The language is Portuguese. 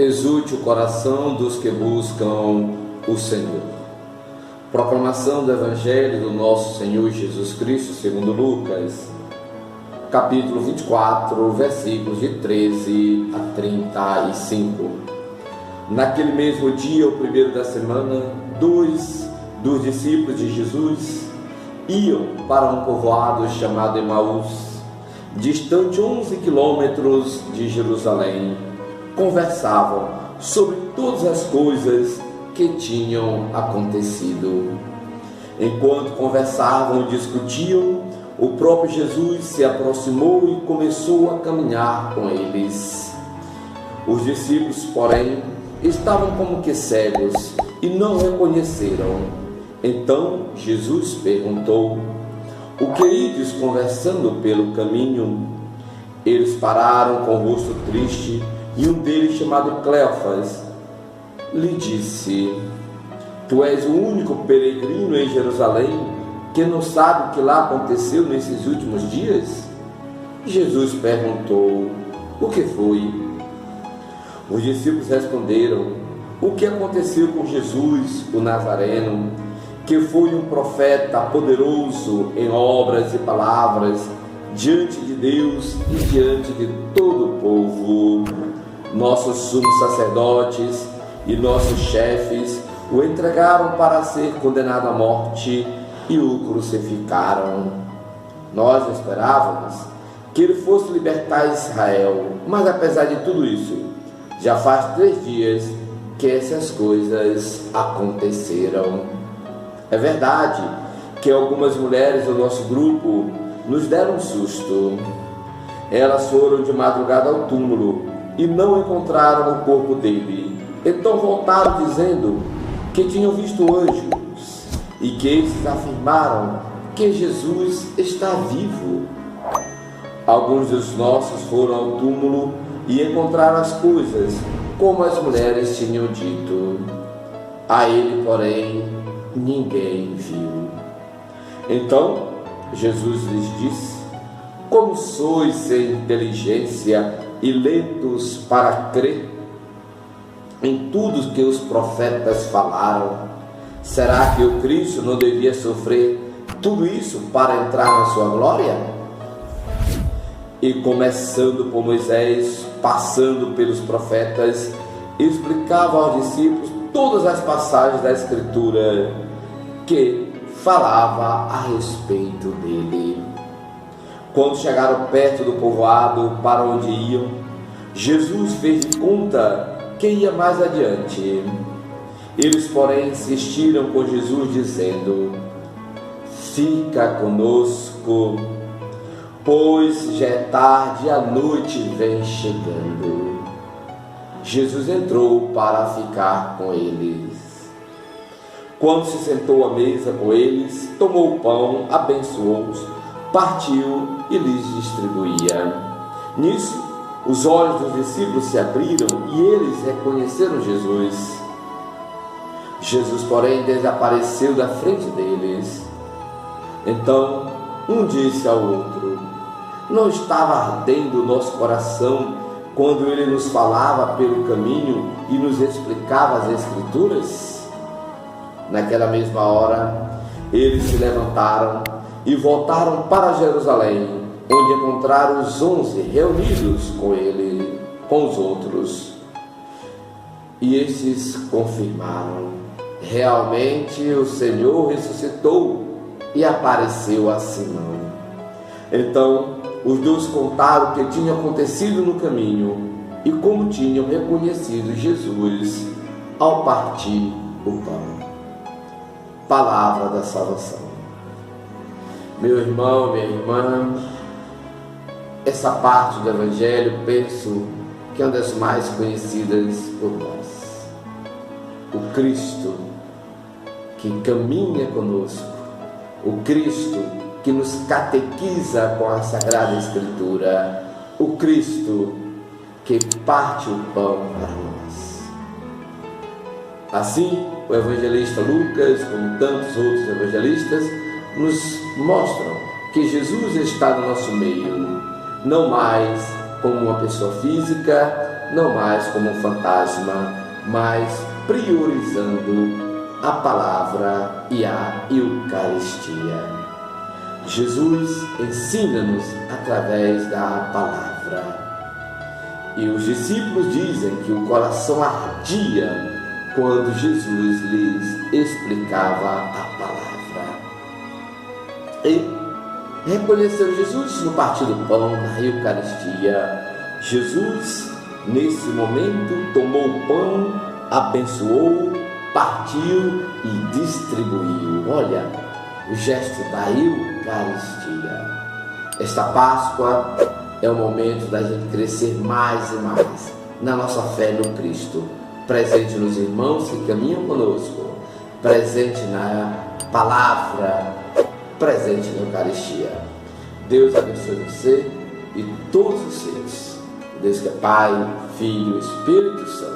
Exulte o coração dos que buscam o Senhor. Proclamação do Evangelho do nosso Senhor Jesus Cristo, segundo Lucas, capítulo 24, versículos de 13 a 35. Naquele mesmo dia, o primeiro da semana, dois dos discípulos de Jesus iam para um povoado chamado Emaús, distante 11 quilômetros de Jerusalém. Conversavam sobre todas as coisas que tinham acontecido. Enquanto conversavam e discutiam, o próprio Jesus se aproximou e começou a caminhar com eles. Os discípulos, porém, estavam como que cegos e não reconheceram. Então Jesus perguntou: "O que ides conversando pelo caminho?" Eles pararam com o rosto triste, e um deles, chamado Cleofas, lhe disse: "Tu és o único peregrino em Jerusalém que não sabe o que lá aconteceu nesses últimos dias?" Jesus perguntou: "O que foi?" Os discípulos responderam: "O que aconteceu com Jesus, o Nazareno, que foi um profeta poderoso em obras e palavras diante de Deus e diante de todo o povo. Nossos sumos sacerdotes e nossos chefes o entregaram para ser condenado à morte e o crucificaram. Nós esperávamos que ele fosse libertar Israel, mas apesar de tudo isso, já faz 3 dias que essas coisas aconteceram. É verdade que algumas mulheres do nosso grupo nos deram um susto. Elas foram de madrugada ao túmulo e não encontraram o corpo dele. Então voltaram dizendo que tinham visto anjos e que eles afirmaram que Jesus está vivo. Alguns dos nossos foram ao túmulo e encontraram as coisas como as mulheres tinham dito. A ele, porém, ninguém viu." Então Jesus lhes disse: "Como sois sem inteligência e lentos para crer em tudo que os profetas falaram? Será que o Cristo não devia sofrer tudo isso para entrar na sua glória?" E começando por Moisés, passando pelos profetas, explicava aos discípulos todas as passagens da Escritura que falava a respeito dele. Quando chegaram perto do povoado para onde iam, Jesus fez de conta que ia mais adiante. Eles, porém, insistiram com Jesus, dizendo: "Fica conosco, pois já é tarde e a noite vem chegando." Jesus entrou para ficar com eles. Quando se sentou à mesa com eles, tomou o pão, abençoou-os, partiu e lhes distribuía. Nisso, os olhos dos discípulos se abriram e eles reconheceram Jesus. Jesus, porém, desapareceu da frente deles. Então, um disse ao outro: "Não estava ardendo o nosso coração quando ele nos falava pelo caminho e nos explicava as Escrituras?" Naquela mesma hora, eles se levantaram e voltaram para Jerusalém, onde encontraram os 11 reunidos com ele, com os outros. E estes confirmaram: "Realmente o Senhor ressuscitou e apareceu a Simão." Então os dois contaram o que tinha acontecido no caminho e como tinham reconhecido Jesus ao partir o pão. Palavra da salvação. Meu irmão, minha irmã, essa parte do Evangelho penso que é uma das mais conhecidas por nós. O Cristo que caminha conosco, o Cristo que nos catequiza com a Sagrada Escritura, o Cristo que parte o pão para nós. Assim, o evangelista Lucas, como tantos outros evangelistas, nos mostram que Jesus está no nosso meio, não mais como uma pessoa física, não mais como um fantasma, mas priorizando a palavra e a Eucaristia. Jesus ensina-nos através da palavra. E os discípulos dizem que o coração ardia quando Jesus lhes explicava a palavra. E reconheceram Jesus no partir do pão, na Eucaristia. Jesus, nesse momento, tomou o pão, abençoou, partiu e distribuiu. Olha, o gesto da Eucaristia. Esta Páscoa é o momento da gente crescer mais e mais na nossa fé no Cristo, presente nos irmãos que caminham conosco, presente na palavra, presente na Eucaristia. Deus abençoe você e todos os seus. Deus que é Pai, Filho e Espírito Santo.